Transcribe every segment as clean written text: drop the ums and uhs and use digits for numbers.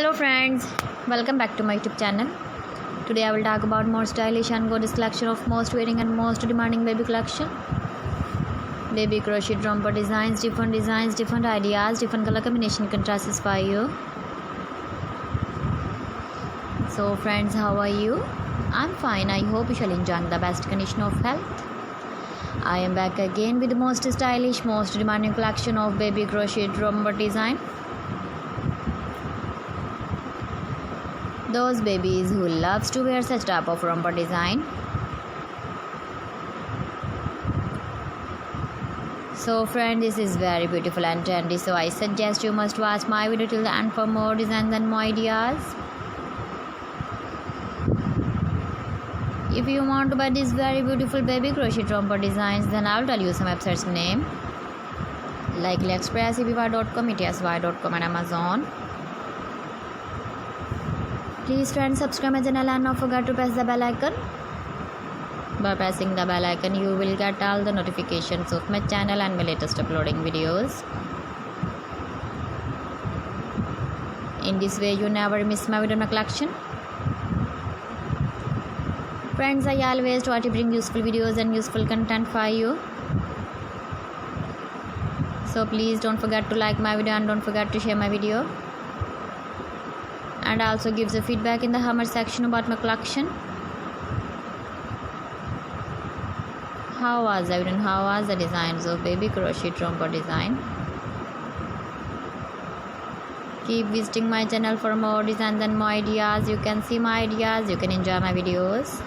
Hello friends, welcome back to my YouTube channel. Today I will talk about more stylish and gorgeous collection of most wearing and most demanding baby collection. Baby crochet romper designs, different ideas, different color combination can satisfy you. So friends, how are you? I'm fine. I hope you shall enjoy the best condition of health. I am back again with the most stylish, most demanding collection of baby crochet romper design. Those babies who loves to wear such type of romper design. So friend, this is very beautiful and trendy, so I suggest you must watch my video till the end for more designs and more ideas. If you want to buy these very beautiful baby crochet romper designs, then I'll tell you some websites name like AliExpress, eBay.com, etsy.com and Amazon. Please friends, subscribe my channel and not forget to press the bell icon. By pressing the bell icon, you will get all the notifications of my channel and my latest uploading videos. In this way, you never miss my video in my collection. Friends, I always try to bring useful videos and useful content for you. So please don't forget to like my video and don't forget to share my video. And also gives a feedback in the comment section about my collection. How was the video and how was the designs of baby crochet romper design? Keep visiting my channel for more designs and more ideas. You can see my ideas, you can enjoy my videos.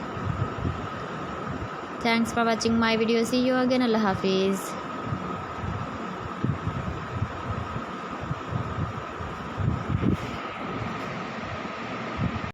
Thanks for watching my video. See you again. Allah Hafiz.